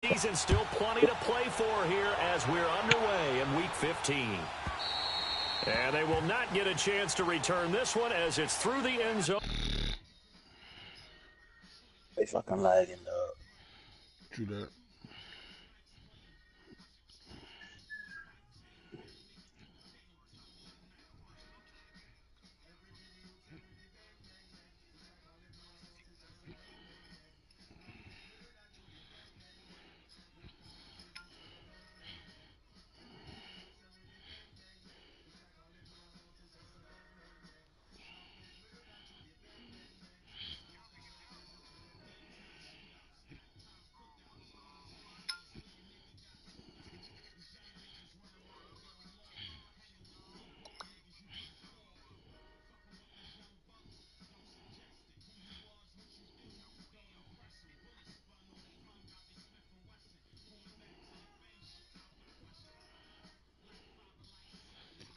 And still plenty to play for here as we're underway in Week 15. And they will not get a chance to return this one as it's through the end zone. They fucking lagging, dog. True that.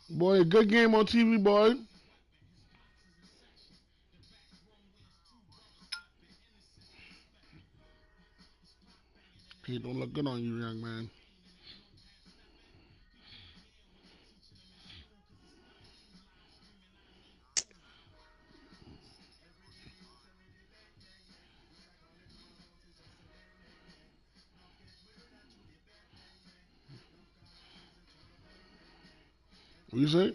Boy, a good game on TV, boy. He don't look good on you, young man. What you say?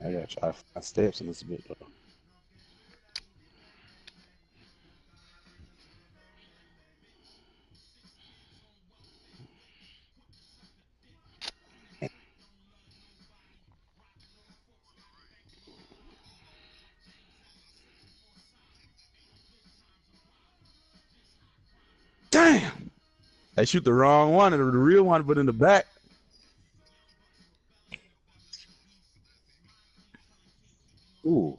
I gotta try my steps a little bit, though. Damn! I shoot the wrong one, and the real one put in the back. Ooh.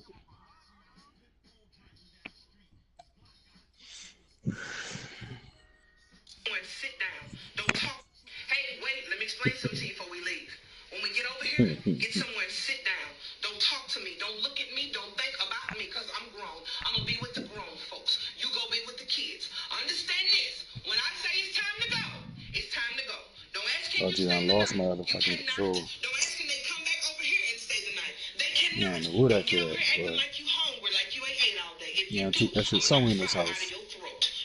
Sit down. Don't talk. Hey, wait, let me explain something to you before we leave. When we get over here, get somewhere and sit down. Don't talk to me. Don't look at me. Don't think about me because I'm grown. I'm going to be with the grown folks. You go be with the kids. Understand this. When I say it's time to go, it's time to go. Don't ask him to stay the night. You cannot. Don't ask him to come back over here and stay the night. They cannot. Don't get over here acting like you hungry, like you ain't ate all day. If you do, keep that shit somewhere in this house.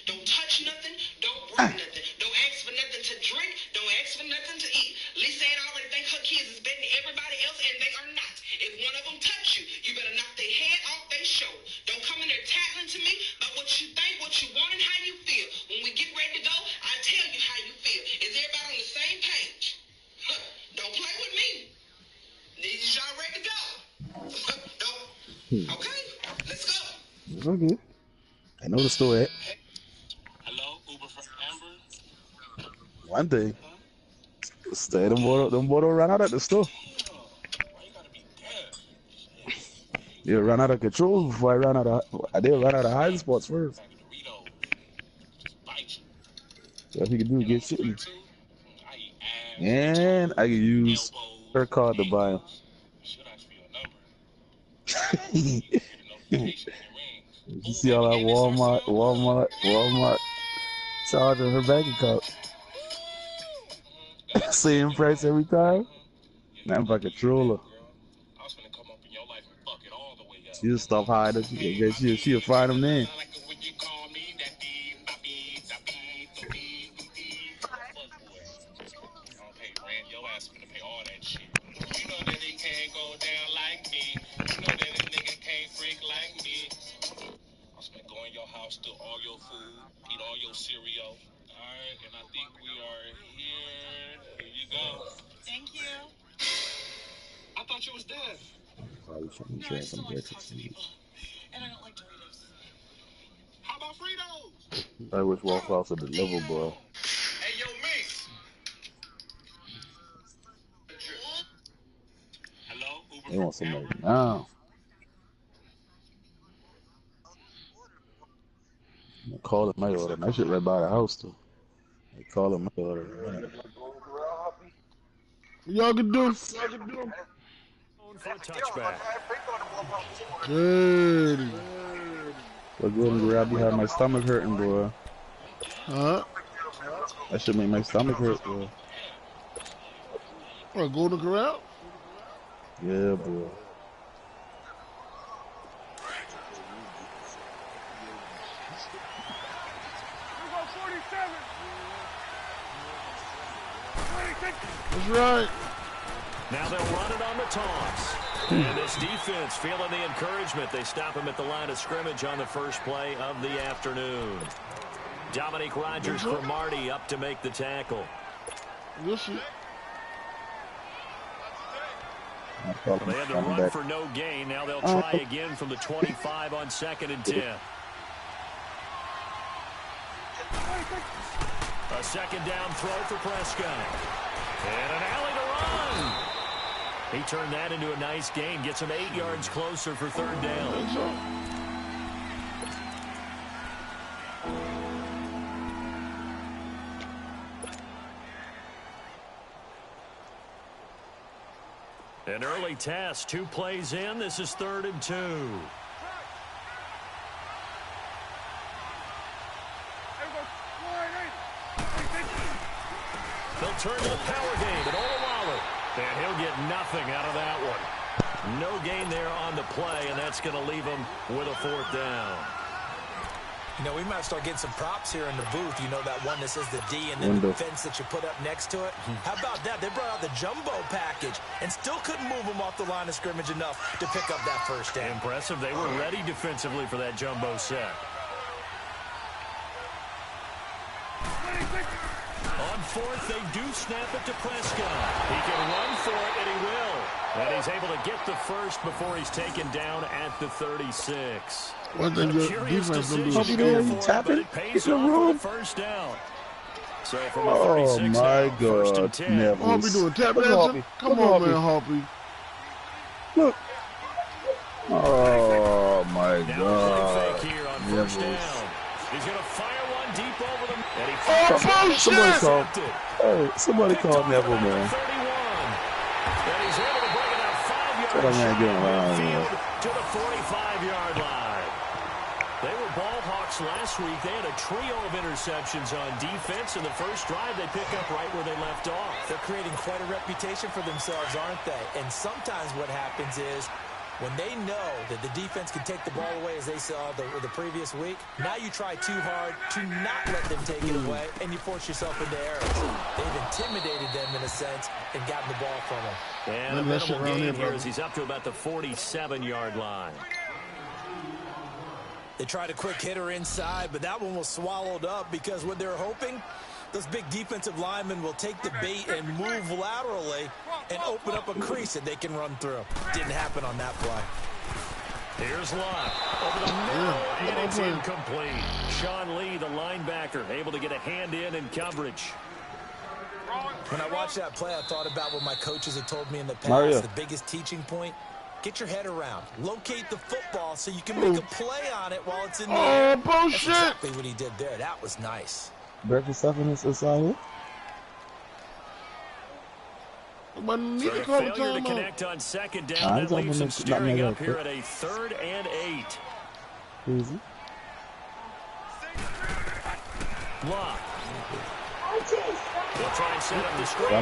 Don't touch nothing. Don't breathe nothing. Don't ask for nothing to drink. Don't ask for nothing to eat. Lisa ain't already think her kids is better than everybody else, and they are not. If one of them touch you, you better knock their head off their shoulder. Don't come in there tattling to me about what you think, what you want, and how you feel. When we get ready to go, I tell you how you feel. Is everybody on the same page? Don't play with me. Is y'all ready to go? Don't. Okay, let's go. Okay. I know the story. Hello, Uber for Amber. One thing. Stay them boy run out at the store. Why you gotta be dead? You run out of control before I did run out of hiding spots first. So if he can do get shit. And I can use her card to buy him. You see all that Walmart charging her bank account. Same price every time. Now I'm like a controller. She'll stop hiding. She'll find him then. To all your food, eat all your cereal. All right, and I think we are here. Here you go. Thank you. I thought you was dead. Probably shouldn't No, I still like to talk to people. And I don't like Doritos. How about Fritos? I wish Walk Off at the level, bro. Hey, yo, Mace. Hello, Uber. They want somebody now. I call it my order. That shit right by the house too. They call it my order. Y'all can do. For a touchback. Good. Go and grab behind my stomach hurting, boy. That should make my stomach hurt, bro. What, Golden Corral? Yeah, bro. That's right. Now they'll run it on the toss. And this defense feeling the encouragement. They stop him at the line of scrimmage on the first play of the afternoon. Dominique Rogers for Marty up to make the tackle. We'll see. They had to run for no gain. Now they'll try again from the 25 on 2nd and 10. A second down throw for Prescott. And an alley to run. He turned that into a nice gain. Gets him 8 yards closer for 3rd down. An early test. 2 plays in. This is 3rd and 2. They'll turn to the power game at Olawale. And he'll get nothing out of that one. No gain there on the play, and that's going to leave him with a 4th down. You know, we might start getting some props here in the booth. You know that one that says the D and then the fence that you put up next to it? How about that? They brought out the jumbo package and still couldn't move them off the line of scrimmage enough to pick up that 1st down. Impressive. They were ready defensively for that jumbo set. On 4th, they do snap it to Prescott. He can run for it, and he will. And he's able to get the 1st before he's taken down at the 36. One thing the defense going to do is but it pays off for the 1st down. So from a 36 my now, God, 1st and 10. Neville. Hoppy doing tap Look, dancing? Come on, man, Hoppy. Look. Oh, my Now God. play fake here on 1st down. He's going to fire one deep over them. And he Somebody called Neville, man. 31. And he's able to bring it out 5 yards What am I doing around here? to the 45-yard line. They were ball hawks last week. They had a trio of interceptions on defense. In the first drive, they pick up right where they left off. They're creating quite a reputation for themselves, aren't they? And sometimes what happens is when they know that the defense can take the ball away, as they saw the previous week, now you try too hard to not let them take it away, and you force yourself into errors. They've intimidated them in a sense and gotten the ball from them. And a minimal gain here as he's up to about the 47-yard line. They tried a quick hitter inside, but that one was swallowed up because what they're hoping, those big defensive linemen will take the bait and move laterally and open up a crease that they can run through. Didn't happen on that play. Here's Locke over the middle, and it's incomplete. Sean Lee, the linebacker, able to get a hand in coverage. When I watched that play, I thought about what my coaches had told me in the past. Mario. The biggest teaching point, get your head around. Locate the football so you can make a play on it while it's in the air. Bullshit. That's exactly what he did there. That was nice. Breakfast stuffing is inside here? So the failure to connect on 2nd down, that leaves him staring up here at a 3rd and 8. Easy. Locke. They'll try and set up the screen.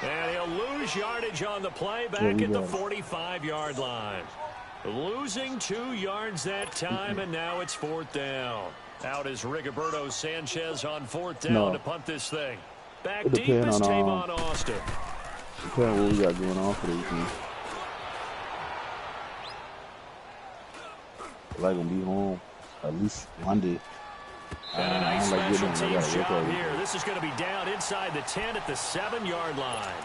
And he'll lose yardage on the play back at the 45-yard line. Losing 2 yards that time, and now it's 4th down. Out is Rigoberto Sanchez on 4th down to punt this thing. Back deep is Tavon Austin. Depending on what we got going on for this week. Like gonna be home at least Monday. And a nice special teams job here. This is going to be down inside the 10 at the 7-yard line.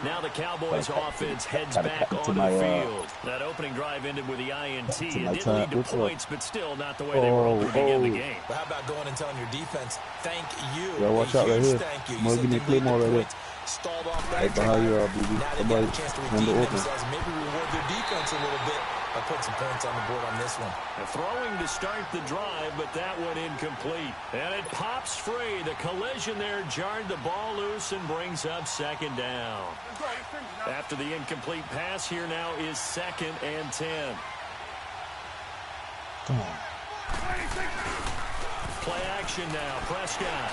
Now the Cowboys offense heads back onto the field. That opening drive ended with the INT. It didn't lead to points, but still not the way they were hoping to begin the game. But how about going and telling your defense, thank you. Yeah, watch out right here. Thank you. More give me a clip more right here. Stalled off right behind you, now they get a chance to redeem themselves. Maybe reward their defense a little bit by putting some points on the board on this one. Throwing to start the drive, but that one incomplete. And it pops free. The collision there jarred the ball loose and brings up 2nd down. After the incomplete pass, here now is 2nd and 10. Come on. Play action now. Prescott.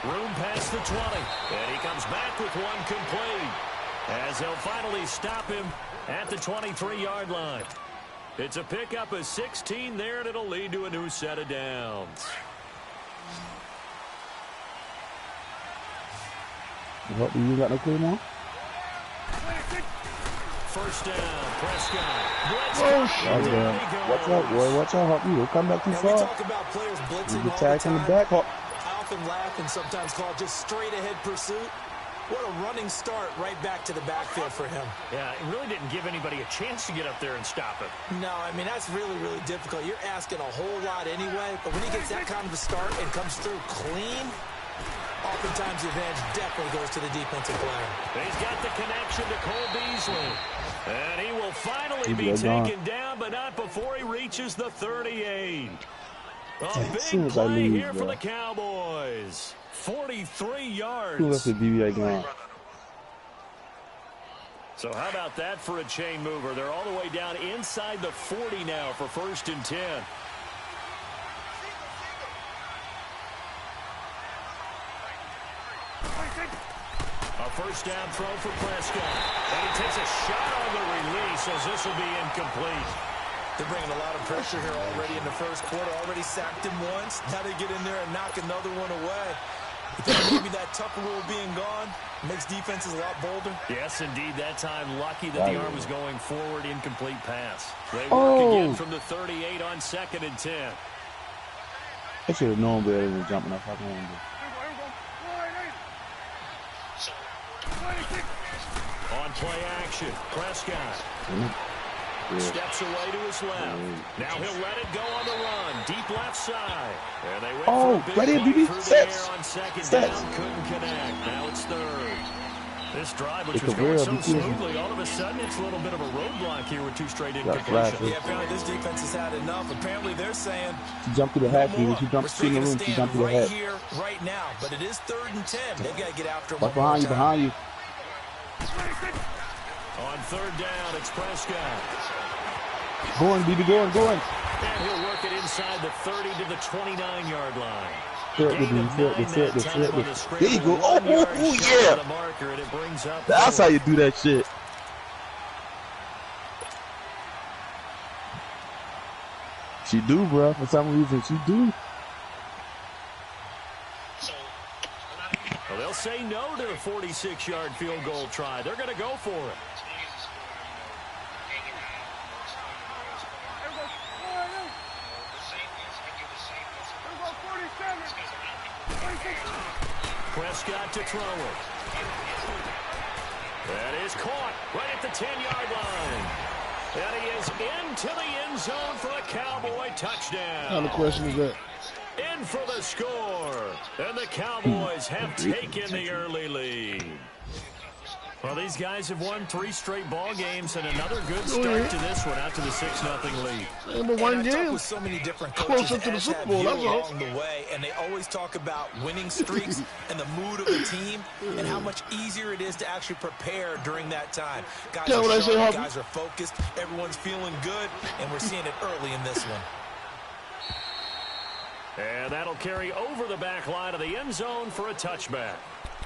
Room past the 20. And he comes back with one complete. As they'll finally stop him at the 23-yard line. It's a pickup of 16 there, and it'll lead to a new set of downs. You got no clue now? First down, Prescott. Watch out, boy. Watch out, Hop. You'll come back too Now, far. we talk about players blitzing You all attack the in the time. back, Hop. I often laugh and sometimes call it just straight-ahead pursuit. What a running start right back to the backfield for him. Yeah, it really didn't give anybody a chance to get up there and stop him. No, I mean, that's really, really difficult. You're asking a whole lot anyway, but when he gets that kind of a start and comes through clean, oftentimes the advantage definitely goes to the defensive player. He's got the connection to Cole Beasley. And he will finally be taken down, but not before he reaches the 38. A big play here for the Cowboys. 43 yards. Who left the BB again? So how about that for a chain mover? They're all the way down inside the 40 now for 1st and 10. A first down throw for Prescott. And he takes a shot on the release as this will be incomplete. They're bringing a lot of pressure here already in the first quarter. Already sacked him once. Now they get in there and knock another one away. You think maybe that Tucker rule being gone makes defenses a lot bolder? Yes, indeed. That time, lucky that the arm was going forward. Incomplete pass. They work again from the 38 on 2nd and 10. I should have known better than jumping up. On play action, Prescott. Steps away to his left. Now he'll let it go on the run. Deep left side. And they went for a big play through the air on 2nd down. Couldn't connect. Now it's 3rd. This drive, which was going so smoothly, all of a sudden it's a little bit of a roadblock here with 2 straight incompletions. Yeah, apparently this defense has had enough. Apparently they're saying, she jumped to the hat, dude. She jumped in the room. She jumped to the hat. Right here, right now. But it is 3rd and 10. They've got to get after him. Behind you, behind you. On 3rd down, it's Prescott. Going, BB, going. And he'll work it inside the 30 to the 29-yard line. There you go. Oh, yeah. That's how you do that shit. She do, bro. For some reason, she do. Well, they'll say no to the 46-yard field goal try. They're going to go for it. Prescott to throw it. That is caught right at the 10-yard line. And he is into the end zone for a Cowboy touchdown. What kind of question is that? In for the score. And the Cowboys have taken the early lead. Well, these guys have won 3 straight ball games and another good start to this one out to the 6-0 lead. Number 1 game. With so many different coaches Closer to the Super Bowl, that's all. along the way, and they always talk about winning streaks and the mood of the team and how much easier it is to actually prepare during that time. Guys are sharp, guys are focused, everyone's feeling good, and we're seeing it early in this one. And that'll carry over the back line of the end zone for a touchback.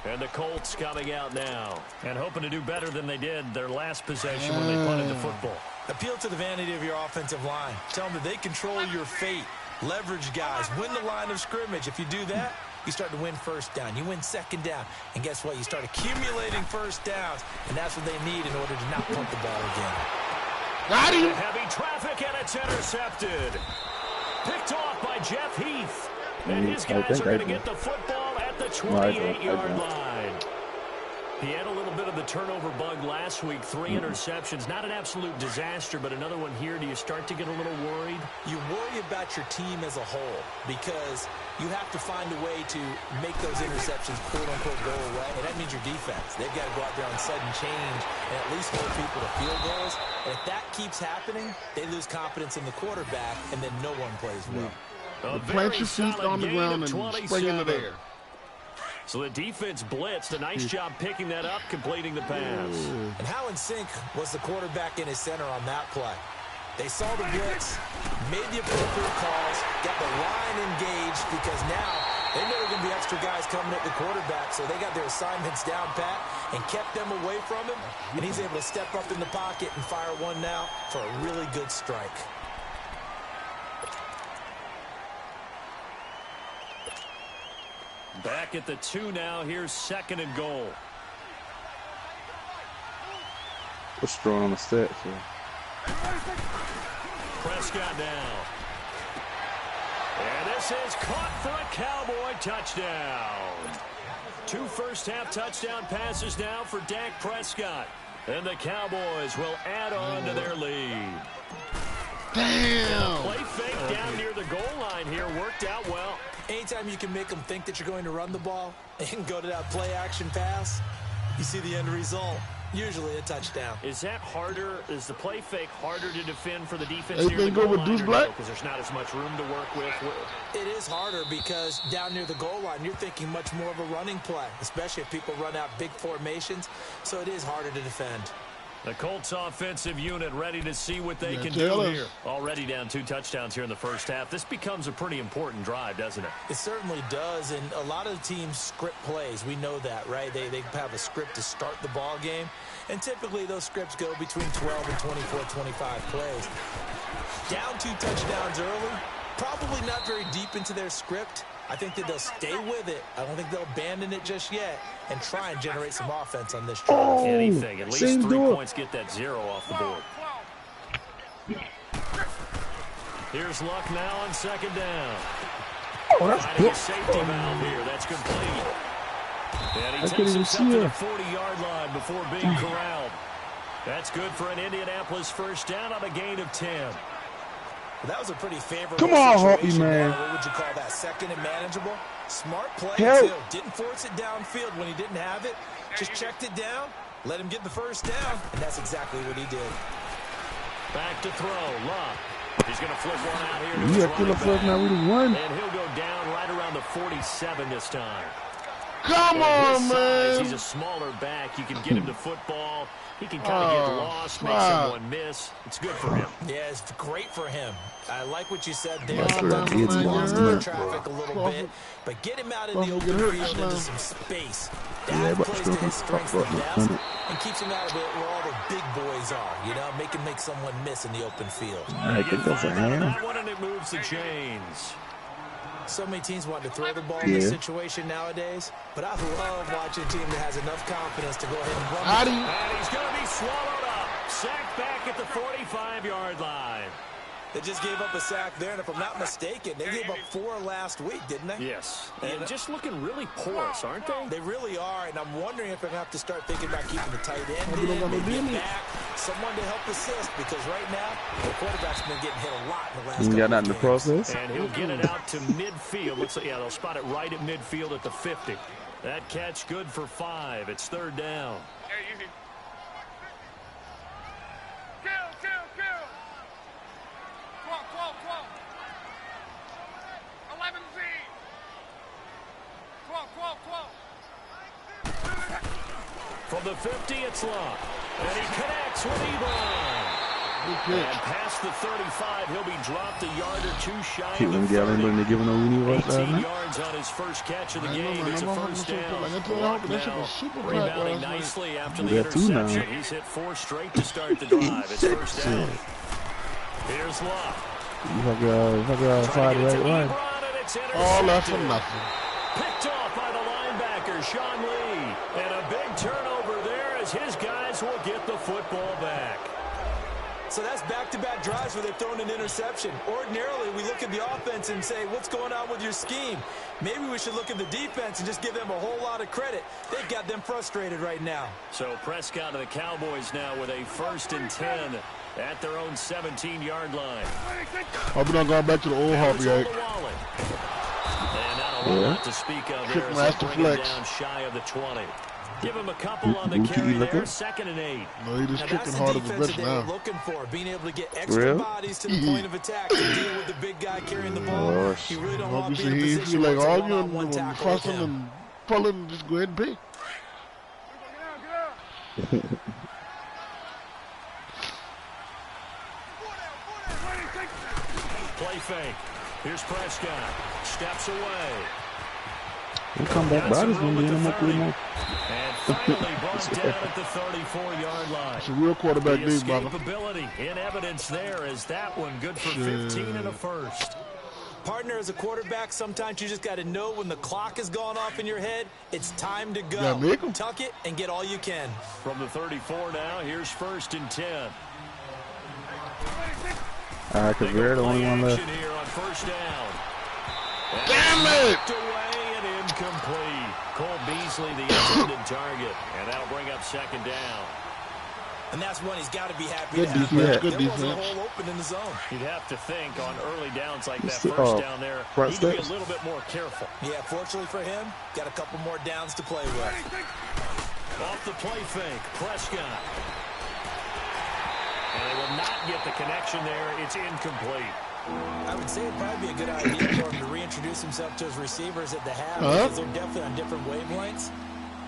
And the Colts coming out now and hoping to do better than they did their last possession when they punted the football. Appeal to the vanity of your offensive line. Tell them that they control your fate. Leverage guys. Win the line of scrimmage. If you do that, you start to win first down. You win second down. And guess what? You start accumulating first downs. And that's what they need in order to not punt the ball again. Got him. Heavy traffic, and it's intercepted. Picked off by Jeff Heath. And his guys are going to get the football at the 28-yard line. He had a little bit of the turnover bug last week. 3 interceptions. Not an absolute disaster, but another one here. Do you start to get a little worried? You worry about your team as a whole because you have to find a way to make those interceptions, quote-unquote, go away. And that means your defense. They've got to go out there on sudden change and at least hold people to field goals. And if that keeps happening, they lose confidence in the quarterback, and then no one plays well. Plant your feet on the ground and spring into the air. So the defense blitzed. A nice job picking that up, completing the pass. And how in sync was the quarterback in his center on that play? They saw the blitz, made the appropriate calls, got the line engaged because now they know there are going to be extra guys coming at the quarterback, so they got their assignments down pat and kept them away from him, and he's able to step up in the pocket and fire one now for a really good strike. Back at the 2 now. Here's 2nd and goal. What's throwing on the stats here? Prescott now. And this is caught for a Cowboy touchdown. 2 first-half touchdown passes now for Dak Prescott. And the Cowboys will add on to their lead. Damn! Play fake down near the goal line here worked out well. Anytime you can make them think that you're going to run the ball and go to that play-action pass, you see the end result. Usually a touchdown. Is that harder? Is the play fake harder to defend for the defense Hey, near the they go goal with line Deuce or Black? because there's not as much room to work with? It is harder because down near the goal line, you're thinking much more of a running play, especially if people run out big formations, so it is harder to defend. The Colts offensive unit ready to see what they can do jealous. here. Already down 2 touchdowns here in the first half. This becomes a pretty important drive, doesn't it? It certainly does, and a lot of teams script plays. We know that, right? They have a script to start the ball game, and typically those scripts go between 12 and 24, 25 plays. Down 2 touchdowns early, probably not very deep into their script. I think that they'll stay with it. I don't think they'll abandon it just yet and try and generate some offense on this drive. Oh, Anything. At least 3 door. points get that 0 off the board. Here's Luck now on 2nd down. Oh, that's Finding a good. safety valve here. That's complete. And he I couldn't takes even himself see to the her. 40-yard line before being corralled. That's good for an Indianapolis first down on a gain of 10. That was a pretty favorable Come on, Hoppy, situation man. there. What would you call that? 2nd and manageable? Smart play, Help. too. Didn't force it downfield when he didn't have it. Just checked it down, let him get the first down, and that's exactly what he did. Back to throw. Luck. He's going to flip one out here to You his got killer running first back. now. We done won. And he'll go down right around the 47 this time. Come At on, his size, man! he's a smaller back. You can get him to football. He can kind of get Oh, lost, make wow. someone miss. It's good for him. Yeah, it's great for him. I like what you said there. That's Sometimes what he I gets did, lost man. in the traffic a little bit, but get him out in the open field into some space. That but plays still to his strengths the best fuck. and keeps him out of it where all the big boys are, you know, make him make someone miss in the open field. I think that's a Five out of hand. that one, and it moves the chains. So many teams want to throw the ball in this Yeah. situation nowadays, but I love watching a team that has enough confidence to go ahead and run. How do you? And he's going to be swallowed up. Sacked back at the 45-yard line. They just gave up a sack there, and if I'm not mistaken, they gave up 4 last week, didn't they? Yes. And just looking really porous, aren't they? They really are, and I'm wondering if they're going to have to start thinking about keeping the tight end Maybe they're in, gonna maybe do a it. back, someone to help assist, because right now, the quarterback's been getting hit a lot in the last You couple got of nothing to games. process? And he'll get it out to midfield. Looks like, yeah, they'll spot it right at midfield at the 50. That catch good for 5. It's 3rd down. From the 50, it's Luck. And he connects with Ebron. And past the 35, he'll be dropped a yard or 2 shy Keep of them the together, 30. but they giving no Weenie Rush last 18 night. yards on his first catch of the I know, game. man. It's a I'm first so cool. down. Like I told Luck you, that shit now was super packed rebounding last night. nicely after We the got 2 now. interception. He's hit 4 straight to start the drive. It's first down. Here's Luck. If I could find the right one. All that for nothing. Picked off by the linebacker, Sean Lee. And a big turnover there as his guys will get the football back. So that's back-to-back drives where they've thrown an interception. Ordinarily, we look at the offense and say, what's going on with your scheme? Maybe we should look at the defense and just give them a whole lot of credit. They've got them frustrated right now. So Prescott and the Cowboys now with a 1st and 10 at their own 17-yard line. Hope you're not going back to the old Harvey. And not a whole lot to speak of there as Master they bring him flex. down shy of the 20. Give him a couple on the Who keep carry you there, looking? 2nd and 8. No, he just Now, kicking that's the hard as a defense bitch that they were now. looking for, being able to get extra Real? bodies to the point of attack to deal with the big guy carrying the ball. Oh, You really don't Hope want you to be in a see he position feel where like it's a arguing one-on-one and tackle with fussing him. and pulling. Just go ahead and pay. play fake. Here's Prescott. Steps away. We'll come back, but I just want to get him up with more. And finally brought down at the 34-yard line. It's a real quarterback The league, brother. escapability in evidence there as that one good for 15 and a first. Partner, as a quarterback, sometimes you just got to know when the clock has gone off in your head, it's time to go. Yeah, make 'em. Tuck it and get all you can. From the 34 now, here's 1st and 10. All right, because we're the only one left. Here on 1st down. Damn it! Away and incomplete. Cole Beasley, the intended target, and that'll bring up 2nd down. And that's one he's got to be happy Good to have. defense, good There wasn't a defense. hole open in the zone. You'd have to think on early downs like that It's the, first down there, front he'd be a steps. little bit more careful. Yeah, fortunately for him, got a couple more downs to play with. Off the play fake, Prescott. And they will not get the connection there. It's incomplete. I would say it'd probably be a good idea for him to reintroduce himself to his receivers at the half because they're definitely on different wavelengths.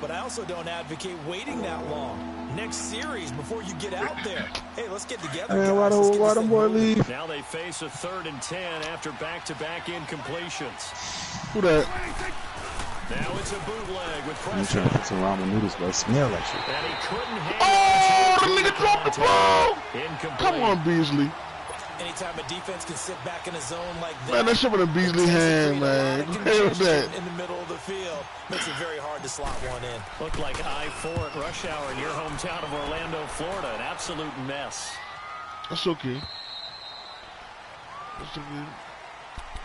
But I also don't advocate waiting that long. Next series before you get out there. Hey, let's get together. Man, why them boy leave? Now they face a 3rd and 10 after back-to-back incompletions. Who that? Now it's a bootleg with I'm trying to Prescott. put some ramen noodles, but it smell like shit. And he couldn't hang Oh, on to the it. nigga dropped the ball! Incomplete. Come on, Beasley. Anytime a defense can sit back in a zone like that. Man, that shit with a Beasley hand, man. Go ahead with that. In the middle of the field makes it very hard to slot one in. Looked like I-4 at rush hour in your hometown of Orlando, Florida. An absolute mess. That's okay. That's okay.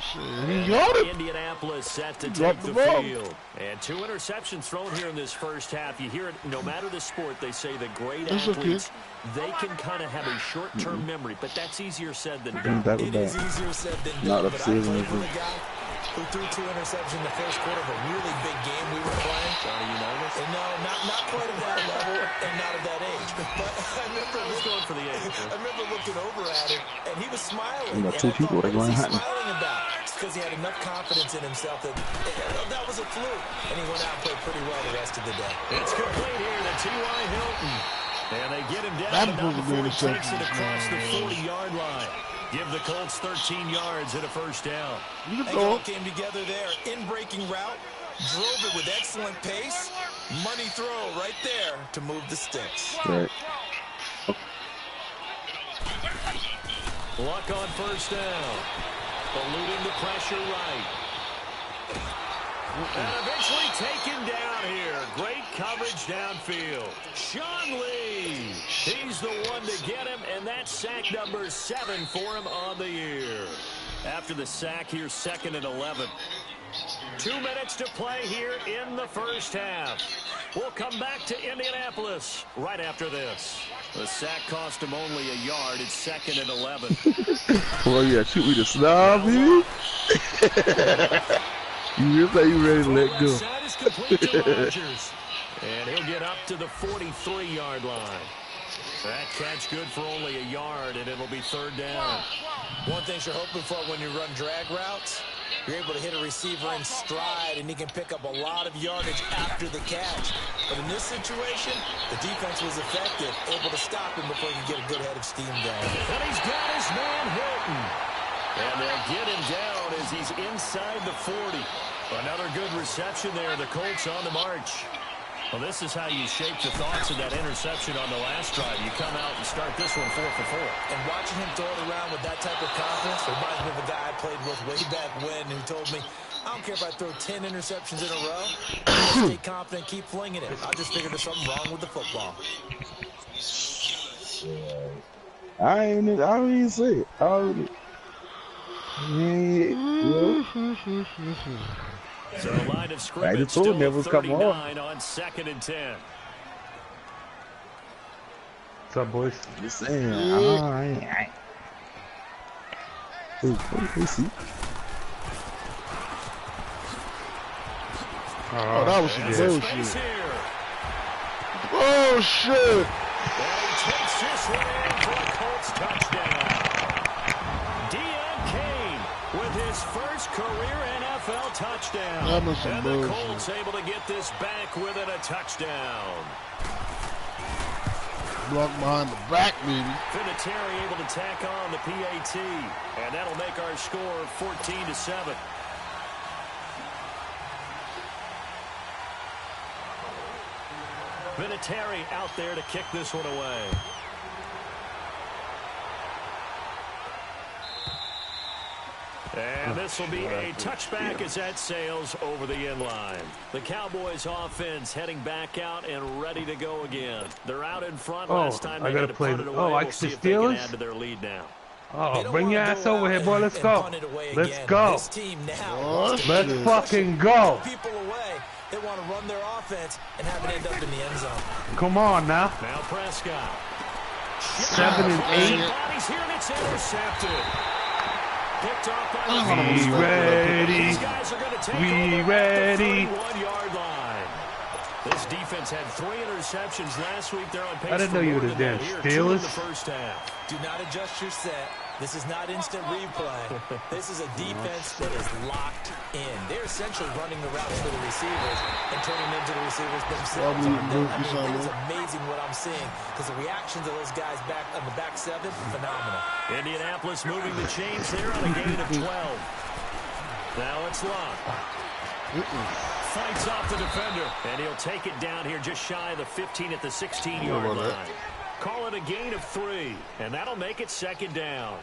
Shit, he got it. Indianapolis set to Drop take the the ball. field. And 2 interceptions thrown here in this first half. You hear it, no matter the sport, they say the great That's okay. athletes, they can kind of have a short-term memory, but that's easier said than done. That was It is bad. easier said than Not done, up but I season, played is with it? a guy who threw 2 interceptions in the first quarter of a really big game we were playing. Johnny Unitas? And no, not quite at that level and not at that age. But I remember Going for the age. I remember looking over at him, and he was smiling. You got And two I people thought, that what going is he hunting. smiling about? It's because he had enough confidence in himself that that was a fluke. And he went out and played pretty well the rest of the day. It's complete here to T.Y. Hilton. And they get him down. That Now was a before good he takes it interception. across the 40-yard line. Give the Colts 13 yards and a 1st down. You They can all go. came together there. In-breaking route. Drove it with excellent pace. Money throw right there to move the sticks. Right. Luck on 1st down. Eluding the pressure right. And eventually taken down here. Great coverage downfield. Sean Lee. He's the one to get him, and that's sack number 7 for him on the year. After the sack, here's 2nd and 11. 2 minutes to play here in the first half. We'll come back to Indianapolis right after this. The sack cost him only a yard. It's 2nd and 11. Well, yeah, shoot me the snob, baby. You just say you ready to let go. Side is complete to Rodgers. And he'll get up to the 43-yard line. That catch good for only a yard, and it'll be 3rd down. One thing you're hoping for when you run drag routes, you're able to hit a receiver in stride, and he can pick up a lot of yardage after the catch. But in this situation, the defense was effective, able to stop him before he could get a good head of steam going. And he's got his man Hilton. And they'll get him down as he's inside the 40. Another good reception there. The Colts on the march. Well, this is how you shape the thoughts of that interception on the last drive. You come out and start this one 4 for 4. And watching him throw it around with that type of confidence reminds me of a guy I played with way back when who told me, I don't care if I throw 10 interceptions in a row. Stay confident, keep flinging it. I just figured there's something wrong with the football. I don't even say it. So the line of I scrimmage just told still him it was at coming 39 on 2nd and 10. What's up, boys? Just saying. Hey, see? Oh, that was some Space bullshit. here. Oh, shit. And he takes this one in for a Colts touchdown. Deion Kane with his first career NFL touchdown. That was some And the bullshit. Colts able to get this back within a touchdown. block behind the back, baby. Vinatieri able to tack on the PAT, and that'll make our score 14-7. Vinatieri out there to kick this one away. And this will be a touchback as that sails over the end line. The Cowboys offense heading back out and ready to go again. They're out in front. Last time they had to punt it away. We'll see if they can add to their lead now. Oh, bring your ass over here, boy. Let's go. Let's go. This team now Let's fucking go. people away. They want to run their offense and have it end up in the end zone. Come on now. Now Prescott. 7 and 8. Bodies here and it's intercepted. Picked off by the We ready. These guys are going to take We over ready. at the 31-yard line. This defense had 3 interceptions last week. They're on pace. I didn't know you were the damn Steelers. In the first half. Do not adjust your set. This is not instant replay. This is a defense that is locked in. They're essentially running the routes for the receivers and turning them into the receivers themselves. It's amazing what I'm seeing because the reactions of those guys back on the back 7, phenomenal. Indianapolis moving the chains there on a gain of 12. Now it's Love. Fights off the defender, and he'll take it down here just shy of the 15 at the 16-yard line. Call it a gain of 3, and that'll make it second down.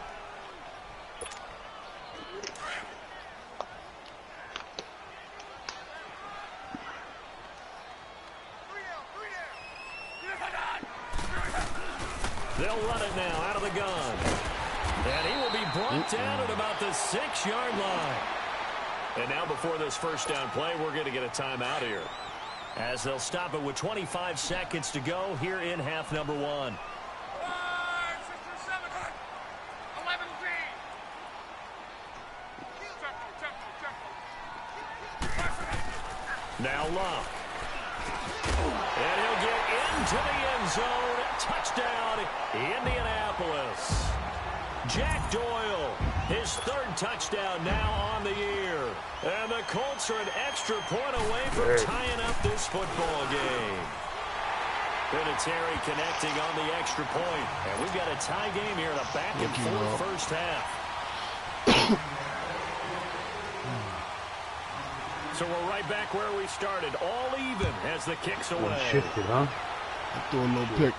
They'll run it now out of the gun. And he will be brought down at about the 6-yard line. And now before this first down play, we're going to get a timeout here, as they'll stop it with 25 seconds to go here in half number 1. 5, 6, 7, 11 feet. Now Love. And he'll get into the end zone. Touchdown, Indianapolis. Jack Doyle, his 3rd touchdown now on the year. And the Colts are an extra point away from tying up this football game. Vinatieri connecting on the extra point. And we've got a tie game here in a back-and-forth first half. So we're right back where we started. All even as the kicks away. Shifted, huh? Throw a little pick.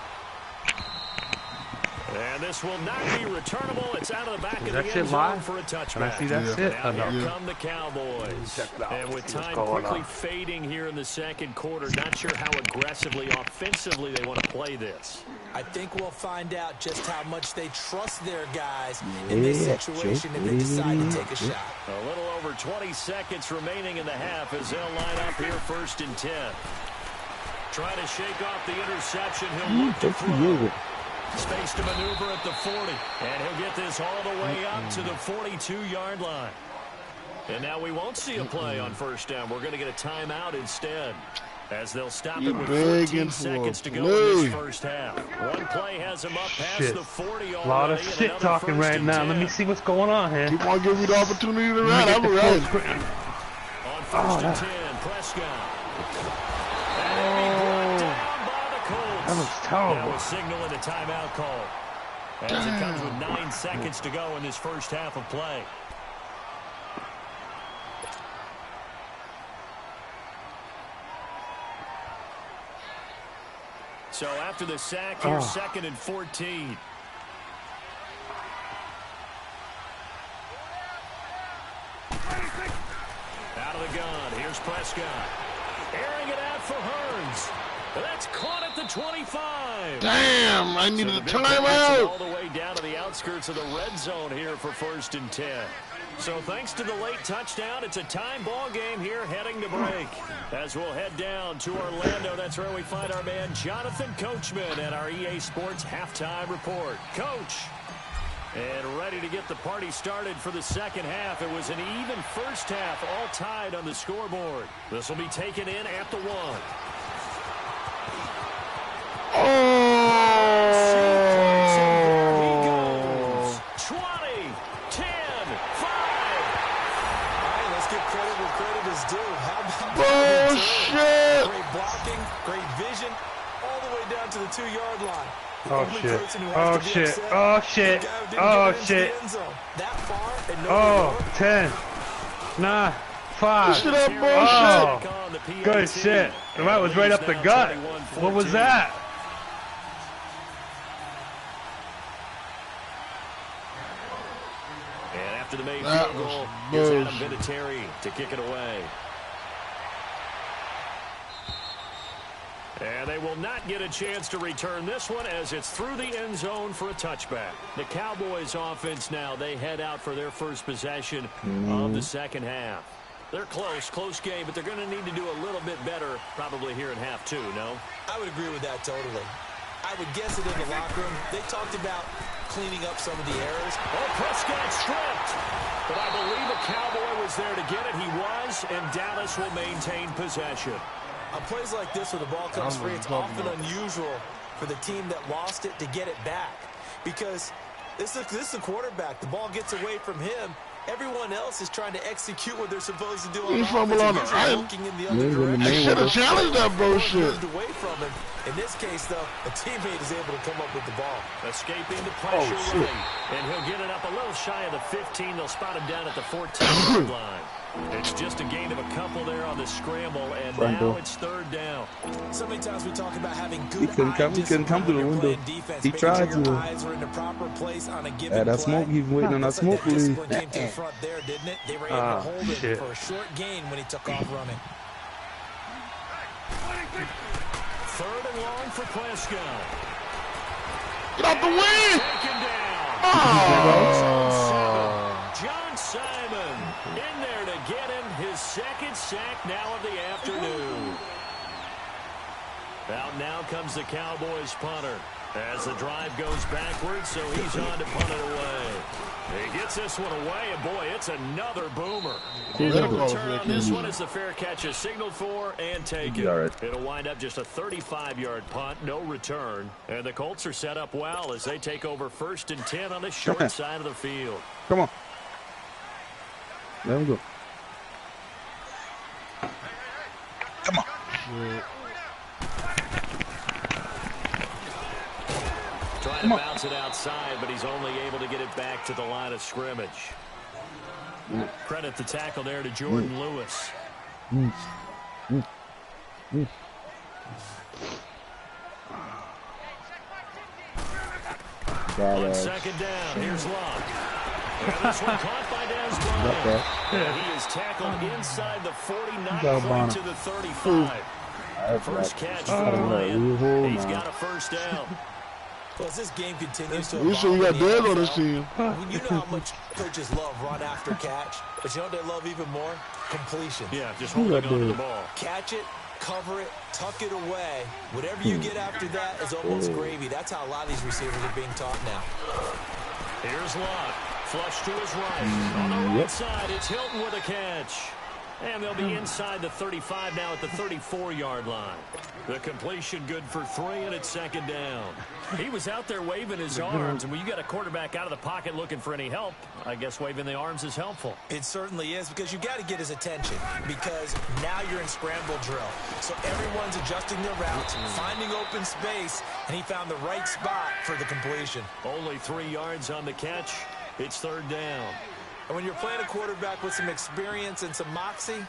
And this will not be returnable. It's out of the back of the end zone live? for a touchback. Can I see that shit? Now here come the Cowboys. Check it out. And with time going quickly on? fading here in the second quarter, not sure how aggressively, offensively they want to play this. I think we'll find out just how much they trust their guys in this situation if they decide to take a shot. A little over 20 seconds remaining in the half as they'll line up here 1st and 10. Trying to shake off the interception. He'll look to throw. Space to maneuver at the 40. And he'll get this all the way up to the 42-yard line. And now we won't see a play on first down. We're going to get a timeout instead, as they'll stop it with 14 seconds to go in this first half. One play has them up past the 40 already. A lot of shit talking right now. Let me see what's going on here. Keep on giving me the opportunity to run. I'm on 1st and 10, Prescott. That was terrible. That was signaling a timeout call, as it comes with 9 seconds to go in this first half of play. So after the sack, here's 2nd and 14. Out of the gun, here's Prescott. Airing it out for Hearns. That's caught at the 25. Damn, I needed a timeout. All the way down to the outskirts of the red zone here for 1st and 10. So thanks to the late touchdown, it's a time ball game here heading to break. As we'll head down to Orlando, that's where we find our man Jonathan Coachman at our EA Sports Halftime Report. Coach. And ready to get the party started for the second half. It was an even first half, all tied on the scoreboard. This will be taken in at the 1. Oh! There he goes. 20, 10, 5. All right, let's give credit where credit is due. How about Bullshit! great blocking, great vision, all the way down to the 2-yard line. The Oh, only shit. person who has Oh, to be shit. upset Oh, is the shit. guy who didn't Oh, get into shit. the end zone that far and no Oh, more. 10, 9, 5. Shit, that Oh, bullshit. good shit. That was right up the gut. What was that? And after the main That field goal, was here's Adam bullshit. Vinatieri to kick it away. And they will not get a chance to return this one as it's through the end zone for a touchback. The Cowboys offense now, they head out for their first possession of the second half. They're close game, but they're going to need to do a little bit better probably here in half two, no? I would agree with that totally. I would guess it in the locker room. They talked about cleaning up some of the errors. Oh, Prescott stripped. But I believe a Cowboy was there to get it. He was, and Dallas will maintain possession. On plays like this where the ball comes free, it's often unusual for the team that lost it to get it back. Because this is the quarterback. The ball gets away from him. Everyone else is trying to execute what they're supposed to do on He offense. fumbled on the Usually right. looking in the other direction. I should have challenged that bullshit. Moved away from him. In this case, though, a teammate is able to come up with the ball. Escaping the pressure right. And he'll get it up a little shy of the 15. They'll spot him down at the 14-yard line. It's just a gain of a couple there on the scramble, and now it's third down. So many times we talk about having good He couldn't come through the window. He tried to. eyes are in the proper place on a given Yeah, that smoke, he's waiting on that smoke, please. discipline came to the front there, didn't it? They were able to hold him for a short gain when he took off running. Third and long for Prescott. Get out the way! Taken down. Oh. John Simon in there to get him his second sack now of the afternoon. Out now comes the Cowboys punter as the drive goes backwards, so he's on to punt it away. He gets this one away, and boy, it's another boomer. And the return on this one is the fair catch is signaled for and taken. It'll wind up just a 35-yard punt, no return. And the Colts are set up well as they take over 1st and 10 on the short side of the field. Come on. Let him go. Come on. Shit. Trying to bounce it outside, but he's only able to get it back to the line of scrimmage. Credit the tackle there to Jordan Lewis. On second down, here's Locke. And this one caught by Dez Bryant. He is tackled inside the 49 to the 35. First catch for Bryant. He's got a first down. Well, as this game continues to We sure we got dead on this team. you know how much coaches love run after catch, but you know what they love even more? Completion. Yeah, just holding on to the ball. Catch it, cover it, tuck it away. Whatever you get after that is almost gravy. That's how a lot of these receivers are being taught now. Here's Locke. Flush to his right. On the right side, it's Hilton with a catch. And they'll be inside the 35 now at the 34-yard line. The completion good for 3, and it's second down. He was out there waving his arms, and when you got a quarterback out of the pocket looking for any help, I guess waving the arms is helpful. It certainly is, because you've got to get his attention, because now you're in scramble drill. So everyone's adjusting their routes, finding open space, and he found the right spot for the completion. Only 3 yards on the catch. It's third down. And when you're playing a quarterback with some experience and some moxie,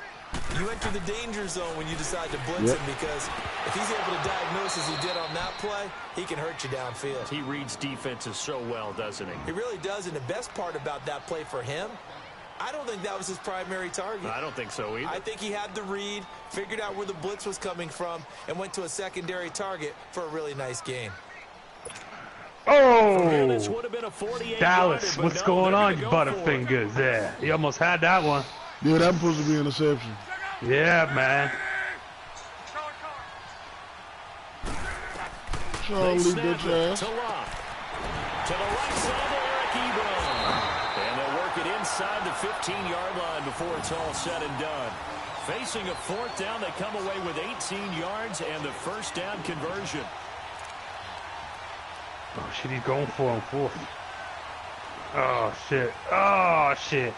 you enter the danger zone when you decide to blitz him, because if he's able to diagnose as he did on that play, he can hurt you downfield. He reads defenses so well, doesn't he? He really does, and the best part about that play for him, I don't think that was his primary target. I don't think so either. I think he had the read, figured out where the blitz was coming from, and went to a secondary target for a really nice gain. Oh, Dallas, what's going on, you Butterfingers? There, you almost had that one. Yeah, that was supposed to be an interception. Yeah, man. Charlie, bitch ass. To the right side of Eric Ebron. And they'll work it inside the 15-yard line before it's all said and done. Facing a 4th down, they come away with 18 yards and the first down conversion. Oh, shit, he's going for him, 4th. Oh, shit. Oh, shit.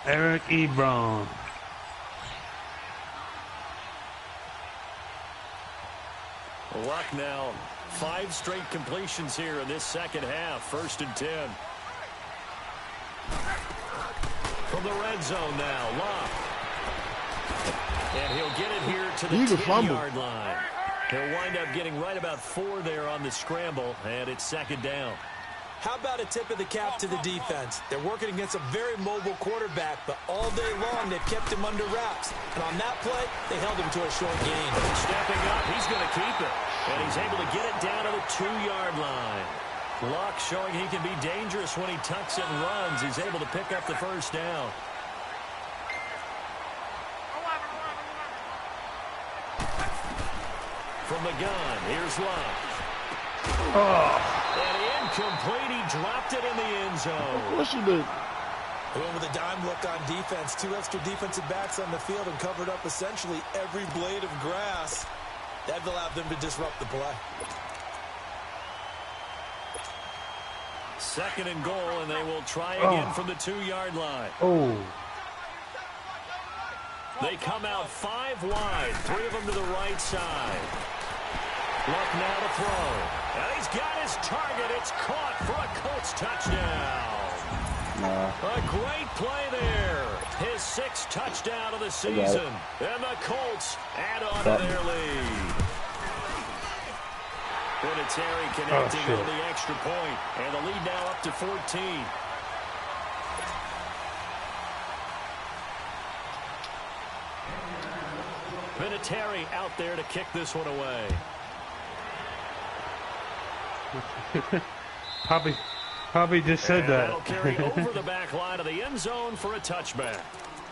Eric Ebron. Luck now. 5 straight completions here in this second half. 1st and 10. From the red zone now, Luck. And he'll get it here to the 10-yard line. He'll wind up getting right about 4 there on the scramble, and it's 2nd down. How about a tip of the cap to the defense? They're working against a very mobile quarterback, but all day long they've kept him under wraps. And on that play, they held him to a short gain. Stepping up, he's going to keep it. And he's able to get it down to the 2-yard line. Luck showing he can be dangerous when he tucks it and runs. He's able to pick up the 1st down. From the gun, here's Luck. And incomplete. He dropped it in the end zone. Of course you did. Went with a dime look on defense. 2 extra defensive backs on the field and covered up essentially every blade of grass. That allowed them to disrupt the play. 2nd and goal, and they will try again from the 2-yard line. They come out 5 wide, 3 of them to the right side. Luck now to throw. And he's got his target. It's caught for a Colts touchdown. A great play there. His 6th touchdown of the season. And the Colts add on to their lead. Vinatieri connecting on the extra point. And the lead now up to 14. Vinatieri out there to kick this one away. Probably just said that. That'll carry over the back line of the end zone for a touchback.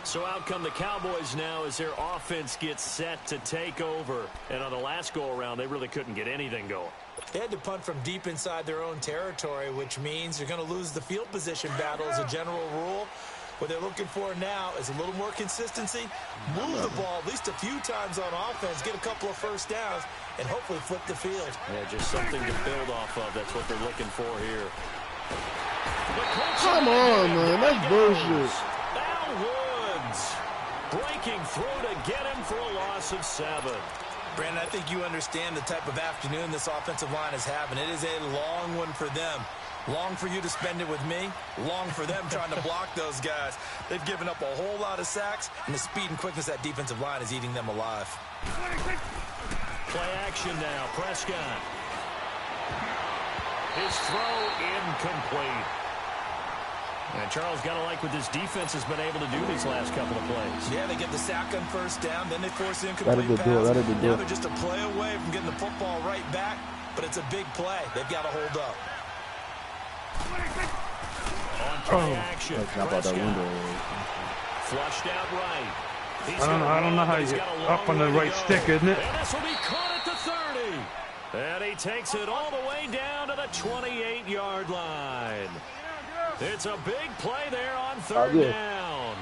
So out come the Cowboys now as their offense gets set to take over. And on the last go-around, they really couldn't get anything going. They had to punt from deep inside their own territory, which means you're going to lose the field position battle as a general rule. What they're looking for now is a little more consistency, move the ball at least a few times on offense, get a couple of 1st downs, and hopefully flip the field. Yeah, just something to build off of. That's what they're looking for here. Come on, man. That's bullshit. Al Woods breaking through to get him for a loss of 7. Brandon, I think you understand the type of afternoon this offensive line is having. It is a long one for them. Long for you to spend it with me. Long for them trying to block those guys. They've given up a whole lot of sacks, and the speed and quickness of that defensive line is eating them alive. Play action now. Prescott. His throw incomplete. And Charles got to like what this defense has been able to do these last couple of plays. Yeah, they get the sack on 1st down, then they force the incomplete pass. Now they're just a play away from getting the football right back, but it's a big play. They've got to hold up. On play action, Prescott. Flushed out right. I don't know how you up on the right stick, isn't it? And this will be caught at the 30. And he takes it all the way down to the 28-yard line. It's a big play there on 3rd down.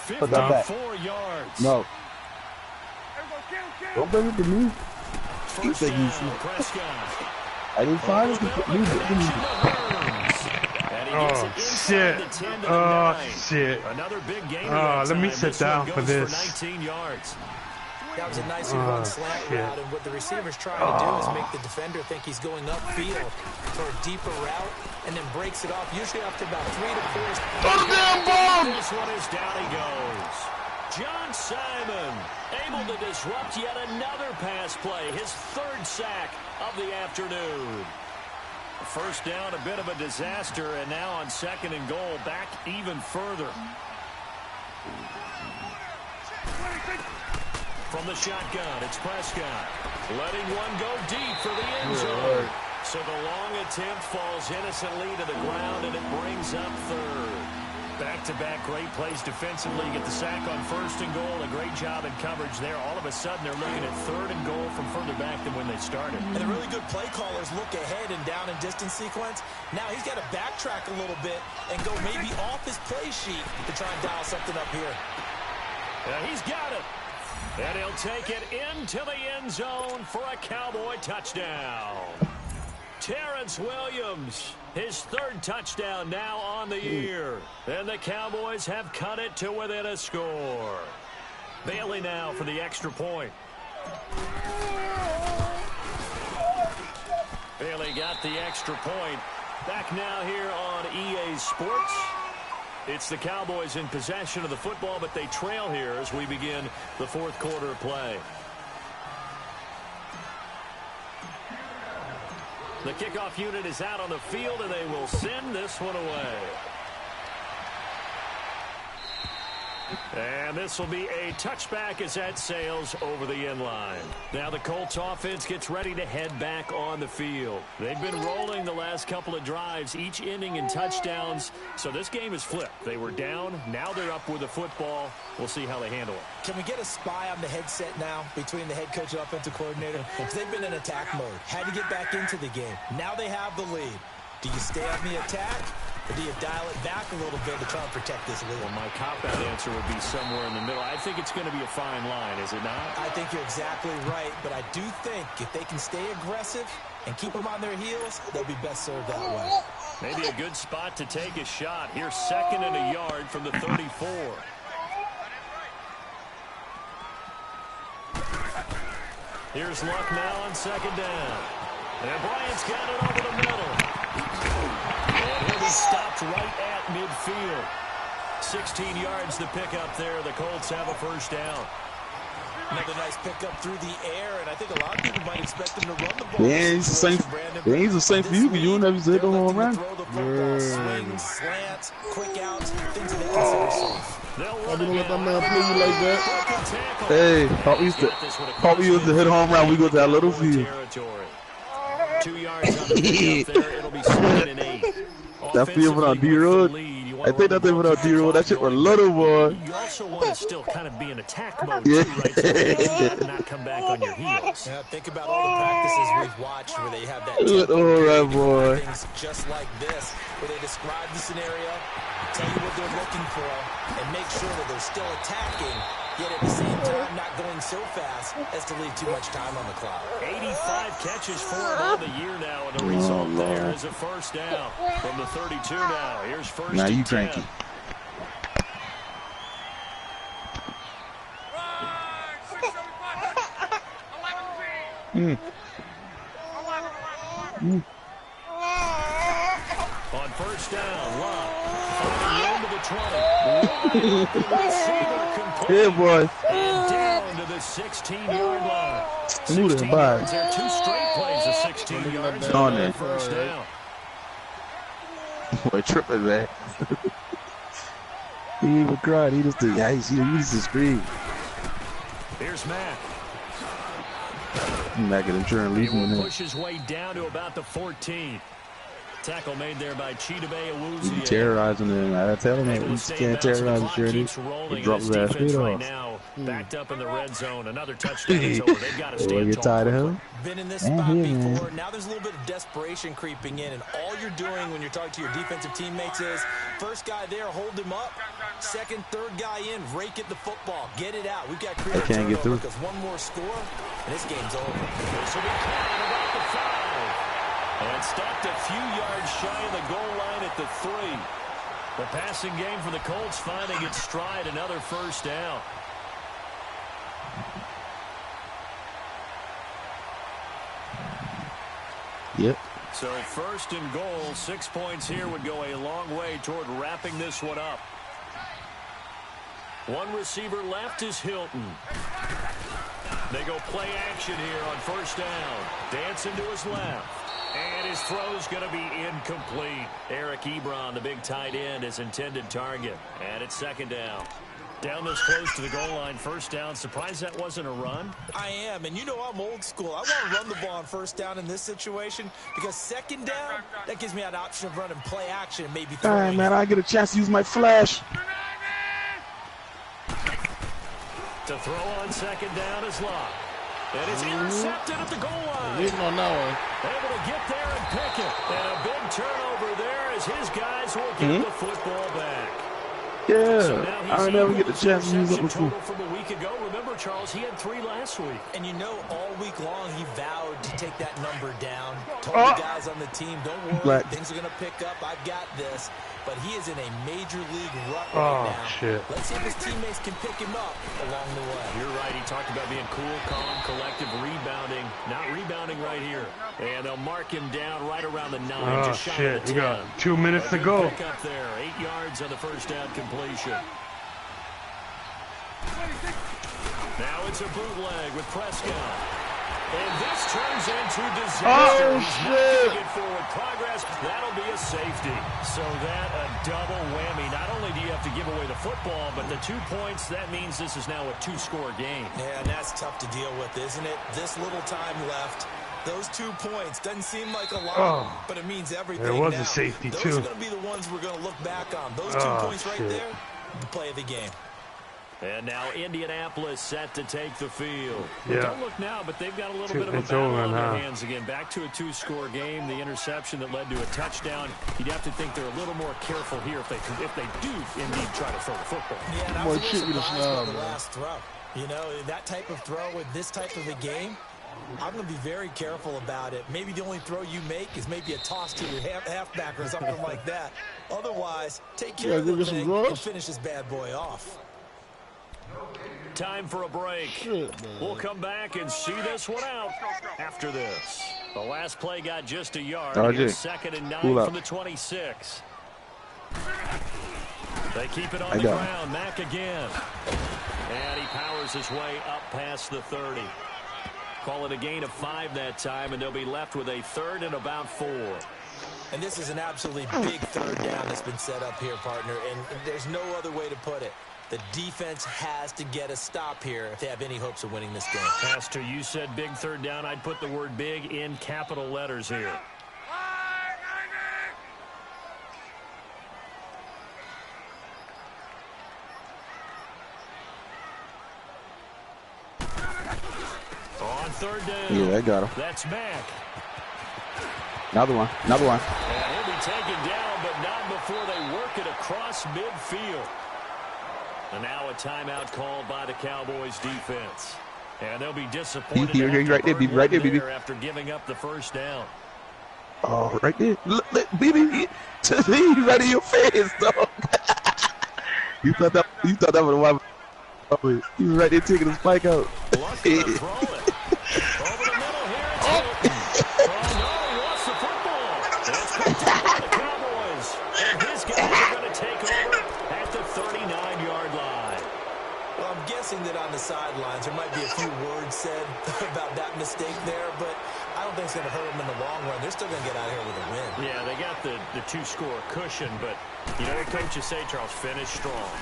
54 yards. No. Don't bring it to me. First down, Prescott. I didn't find it. Oh, shit. Oh, shit. Another big gain. Let me sit down for this. 19 yards. That was a nicely run slant route, and what the receiver's trying to do is make the defender think he's going upfield for a deeper route, and then breaks it off, usually after about 3 to 4. Throw the damn ball! This one is down he goes. John Simon able to disrupt yet another pass play, his 3rd sack of the afternoon. First down, a bit of a disaster, and now on 2nd and goal, back even further. From the shotgun, it's Prescott. Letting one go deep for the end zone. So the long attempt falls innocently to the ground, and it brings up 3rd. Back-to-back great plays defensively. Get the sack on 1st and goal. A great job in coverage there. All of a sudden, they're looking at 3rd and goal from further back than when they started. And the really good play callers look ahead and down and distance sequence. Now he's got to backtrack a little bit and go maybe off his play sheet to try and dial something up here. Yeah, he's got it. And he'll take it into the end zone for a Cowboy touchdown. Terrence Williams, his 3rd touchdown now on the year. And the Cowboys have cut it to within a score. Bailey now for the extra point. got the extra point. Back now here on EA Sports. It's the Cowboys in possession of the football, but they trail here as we begin the fourth quarter of play. The kickoff unit is out on the field, and they will send this one away. And this will be a touchback as that sails over the end line. Now the Colts offense gets ready to head back on the field. They've been rolling the last couple of drives, each ending in touchdowns. So this game is flipped. They were down. Now they're up with the football. We'll see how they handle it. Can we get a spy on the headset now between the head coach and offensive coordinator? Because they've been in attack mode. Had to get back into the game. Now they have the lead. Do you stay on the attack? Or do you dial it back a little bit to try and protect this lead? Well, my cop-out answer would be somewhere in the middle. I think it's going to be a fine line, is it not? I think you're exactly right, but I do think if they can stay aggressive and keep them on their heels, they'll be best served that way. Maybe a good spot to take a shot. Here's 2nd and a yard from the 34. Here's Luck now on 2nd down. And Bryant's got it over the middle. And he'll be stopped right at midfield. 16 yards to pick up there. The Colts have a first down. Another nice pickup through the air, and I think a lot of people might expect him to run the ball. Yeah, he's the same. Yeah, he's the same for you, but you never said the home run. Swings, slants, quick outs, things of that nature. I didn't let that man play you like that. Hey, thought we used to hit a home run. We go to that little field. 2 yards on the pickup there. It'll be 2nd and 8. That field without D-Road. I think that thing without D-Roll, that shit was little, boy. You also want to still kind of be in attack mode, too, right? So not come back on your heels. Yeah, think about all the practices we've watched where they have that all right, boy. Things just like this, where they describe the scenario, tell you what they're looking for, and make sure that they're still attacking, yet at the same time not going so fast as to leave too much time on the clock. 85 catches for him on the year now, and the result there is a first down from the 32 now. Here's first now you 10. cranky. On first down, Love. Room to the 20. Yeah, boy. And down to the 16-yard line. Smooth 16 and by. yards there. 2 straight plays of 16 yards on there. First down. Boy, tripping, man. He even cried. He just did. Yeah, he used to scream. Here's Mack. Mack and trying to leave him in there. Push his way down to about the 14. Tackle made there by Chidobe He's Awuzie. terrorizing him. I tell him that. He can't terrorize the surety. He drops his ass straight right off. now, backed up in the red zone. Another touchdown is over. They've got to stand Get tired of him? Been in this spot before. Now there's a little bit of desperation creeping in, and all you're doing when you're talking to your defensive teammates is first guy there, hold him up. Second, third guy in, rake at the football. Get it out. We've got creative can't get through. because one more score, and this game's over. This will be caught at about the 5. And stopped a few yards shy of the goal line at the 3. The passing game for the Colts finding its stride. Another first down. Yep. So first and goal, 6 points here would go a long way toward wrapping this one up. One receiver left is Hilton. They go play action here on first down. Dancing to his left. And his throw's going to be incomplete. Eric Ebron, the big tight end, his intended target. And it's second down. Down this close to the goal line, first down. Surprised that wasn't a run? I am, and you know I'm old school. I want to run the ball on first down in this situation because second down, that gives me an option of running play action and maybe throwing. All right, man, I get a chance to use my flash. To throw on second down is Locke. And it's intercepted at the goal line. Waiting on that one. Able to get there and pick it. And a big turnover there as his guys will get the football back. Yeah, So I never get the chance to use it before. From a week ago. Remember, Charles, he had 3 last week. And you know, all week long he vowed to take that number down. Told the guys on the team, don't worry, things are going to pick up. I've got this. but he is in a major league rut right now. Shit. Let's see if his teammates can pick him up along the way. You're right. He talked about being cool, calm, collective, rebounding. Not rebounding right here. And they'll mark him down right around the 9. Oh, just shy shit. of the 10. You got 2 minutes to go. Pick up there. 8 yards on the first down completion. Now it's a bootleg with Prescott. And this turns into disaster. Oh, He's not shit. going to get forward progress. That'll be a safety. So that a double whammy. Not only do you have to give away the football, but the 2 points, that means this is now a 2-score game. Yeah, and that's tough to deal with, isn't it? This little time left. Those 2 points doesn't seem like a lot, but it means everything. There was now. a safety, Those too. are going to be the ones we're going to look back on. Those 2 points right there, the play of the game. And now Indianapolis set to take the field. Yeah. Don't look now, but they've got a little bit of a battle over on now. their hands again. Back to a 2-score game. The interception that led to a touchdown. You'd have to think they're a little more careful here if they do indeed try to throw the football. Yeah, and I Boy, was a shit little me surprised the by snub, the man. last throw. You know, that type of throw with this type of a game, I'm going to be very careful about it. Maybe the only throw you make is maybe a toss to your halfback or something like that. Otherwise, take care of the thing and finish this bad boy off. Time for a break. Shit, We'll come back and see this one out after this. The last play got just a yard. Here's 2nd and 9 from the 26. They keep it on the ground. Mack again. And he powers his way up past the 30. Call it a gain of 5 that time, and they'll be left with a 3rd and about 4. And this is an absolutely big 3rd down that's been set up here, partner, and there's no other way to put it. The defense has to get a stop here if they have any hopes of winning this game. Pastor, you said big 3rd down. I'd put the word big in capital letters here. On 3rd down. Yeah, I got him. That's Mack. Another one. Another one. And he'll be taken down, but not before they work it across midfield. And now a timeout called by the Cowboys defense. And they'll be disappointed He's right there, baby. Right there, baby. after giving up the 1st down. Oh, right there. Look, baby. He's right in your face, dog. you thought that was a while. He was right there taking the spike out. Lucky to throw it. Over the middle here, it's Hilton. Oh, no, he lost the football. It's picked up by the Cowboys. And his guys are going to take over at the 39-yard line. Well, I'm guessing that on the sidelines there might be a few words said about that mistake there, but I don't think it's going to hurt them in the long run. They're still going to get out here with a win. Yeah, they got the 2-score cushion, but you know what coaches say, Charles, finish strong.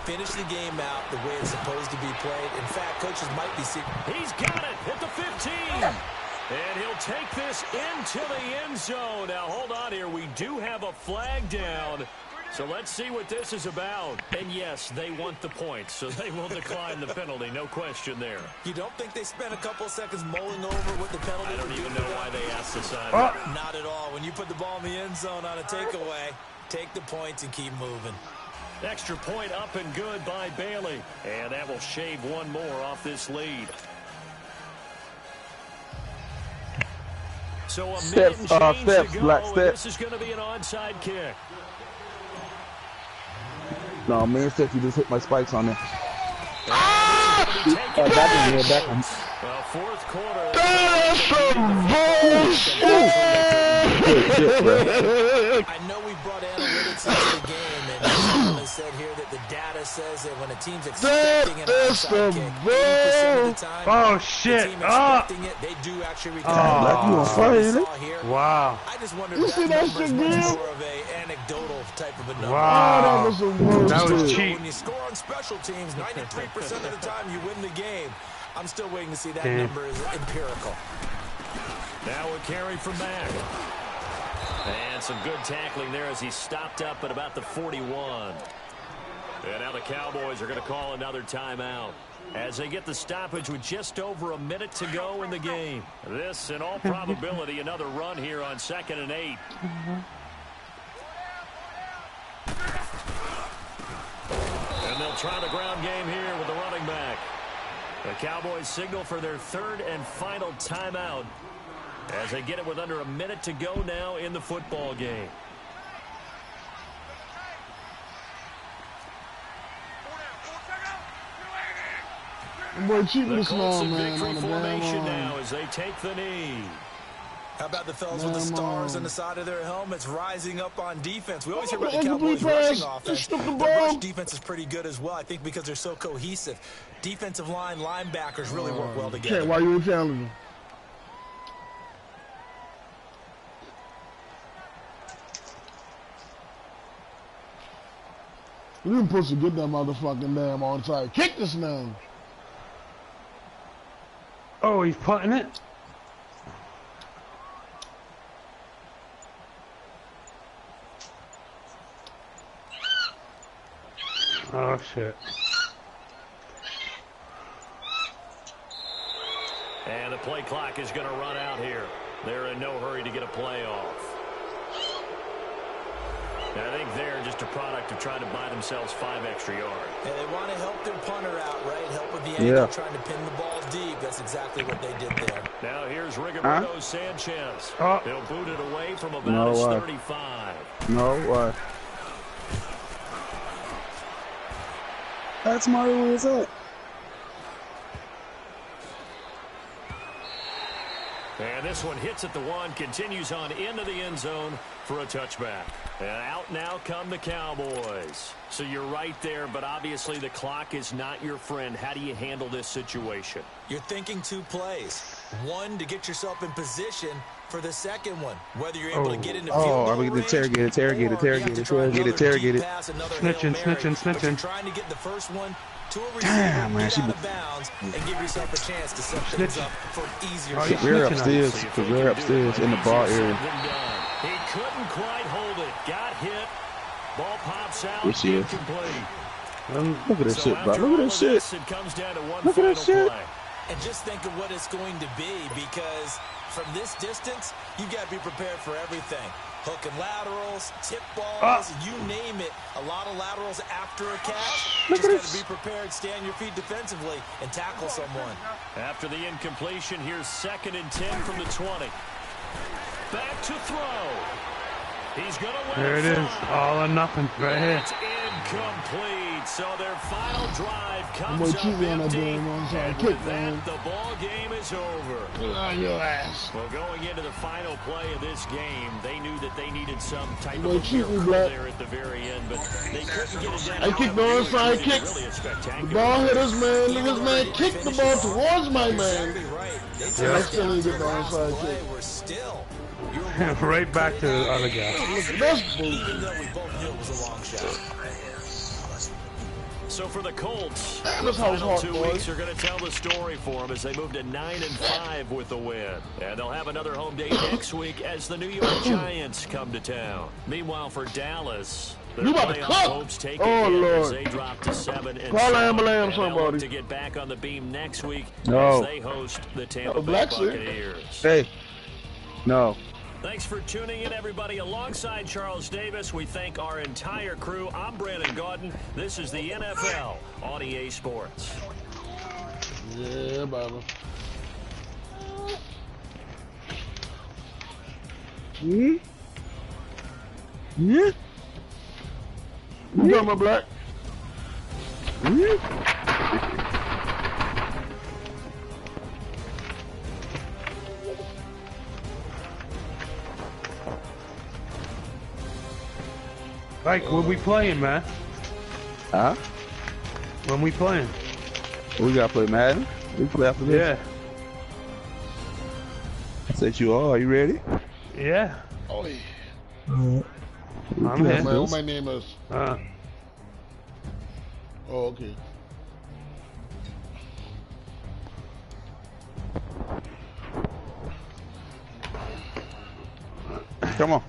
Finish the game out the way it's supposed to be played. In fact, coaches might be seeing. He's got it at the 15. And he'll take this into the end zone. Now, hold on here. We do have a flag down. So let's see what this is about. And, yes, they want the points, so they will decline the penalty. No question there. You don't think they spent a couple of seconds mulling over what the penalty I don't even know why they asked the side. Not at all. When you put the ball in the end zone on a takeaway, take the points and keep moving. Extra point up and good by Bailey. And that will shave one more off this lead. So a minute and change to go, and this is going to be an onside kick. No, man, Steph, you just hit my spikes on there. Back on. Well, 4th quarter. That's some bullshit! I know we brought analytics into the game, and someone said here that the data says that when a team's expecting an onside kick, 80% of the time, oh shit! the team expecting it, they do actually return. Wow. I just wonder if that number is much more of an anecdotal type of a number. Wow. That was cheap. When you score on special teams, 93% of the time you win the game. I'm still waiting to see that number is empirical. Now a carry from Mack. And some good tackling there as he stopped up at about the 41. And now the Cowboys are going to call another timeout as they get the stoppage with just over a minute to go in the game. This, in all probability, another run here on 2nd and 8. And they'll try the ground game here with the running back. The Cowboys signal for their 3rd and final timeout as they get it with under a minute to go now in the football game. Boy, cheap The this Colts small in man victory on the formation damn now as they take the knee. How about the fellas with the stars on the side of their helmets rising up on defense? We always hear about the Incomplete Cowboys rushing pass. offense. Just took the The ball. rush defense is pretty good as well, I think, because they're so cohesive. Defensive line, linebackers really work well together. Okay, why you were challenging? You didn't supposed to get that motherfucking damn onside. Kick this man. Oh, he's putting it. Oh shit. And the play clock is going to run out here. They're in no hurry to get a play off. And I think they're just a product of trying to buy themselves 5 extra yards. And they want to help their punter out, right? Help with the angle, trying to pin the ball deep. That's exactly what they did there. Now here's Rigoberto Sanchez. He'll boot it away from about his 35. No way. That's my where's up. And this one hits at the 1, continues on into the end zone for a touchback. And out now come the Cowboys. So you're right there, but obviously the clock is not your friend. How do you handle this situation? You're thinking 2 plays. One, to get yourself in position for the second one. Whether you're able to get into field goal range, interrogate it. Snitching. Trying to get the first one to a receiver, get out of bounds, and give yourself a chance to set things up for an easier shot. We're upstairs in the bar area. He couldn't quite hold it. Got hit. Ball pops out. Yes, he is. Incomplete. Look at this shit, bro. Look at this shit. It comes down to one Look at this final shit. play. And just think of what it's going to be, because from this distance, you've got to be prepared for everything. Hook and laterals, tip balls, you name it. A lot of laterals after a catch. Just got to be prepared, stay on your feet defensively, and tackle someone. After the incompletion, here's 2nd and 10 from the 20. Back to throw. He's going to win. There it is. All or nothing right here. It's incomplete. So their final drive comes up on that empty. damn onside And kick, with man. that, the ball game is over. Get on your ass. Well, going into the final play of this game, they knew that they needed some type Boy, of cheat me, miracle Black. there at the very end, but they couldn't get it down. I kicked the onside kick. Really a spectacular The ball hit his man. play. His man kicked the ball towards my man. Exactly right. They I took still didn't get the onside play. kick. We're still. Right back to the other guy. Look at this Even bullshit. though we both knew it was a long shot. So for the Colts, This the house final hot, 2 boy. weeks are going to tell the story for them as they move to 9-5 with the win. And they'll have another home day next week as the New York Giants come to town. Meanwhile, for Dallas, their You about to playoff cook? hopes take Oh, a hit as Lord. they drop to 7-7. Call ambulance, And they'll somebody. look to get back on the beam next week No. as they host the Tampa Bay Black suit. Buccaneers. Hey. No. Thanks for tuning in, everybody. Alongside Charles Davis, we thank our entire crew. I'm Brandon Gaudin. This is the NFL on EA Sports. Yeah, baby. Yeah. You got my Black? Like, when we playing, man? Huh? When we playing? We gotta play Madden. We play after this. Yeah. I said you are. Are you ready? Yeah. Oh, yeah. I'm Man, here. what my name is? Uh, Oh, okay. Come on.